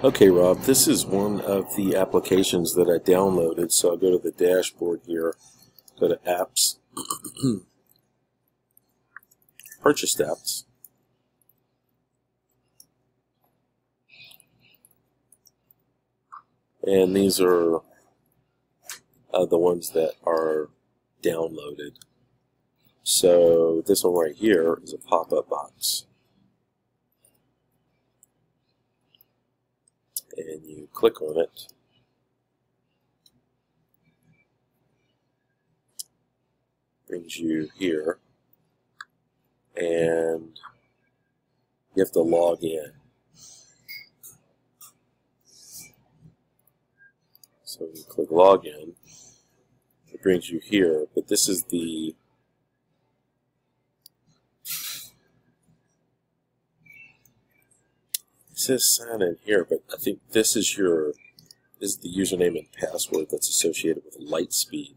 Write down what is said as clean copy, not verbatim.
Okay, Rob, this is one of the applications that I downloaded, so I'll go to the dashboard here, go to Apps, Purchased Apps, and these are the ones that are downloaded. So this one right here is a pop-up box. And you click on it, brings you here, and you have to log in. So you click login, it brings you here, but this is the it says sign in here, but I think this is the username and password that's associated with lightspeed.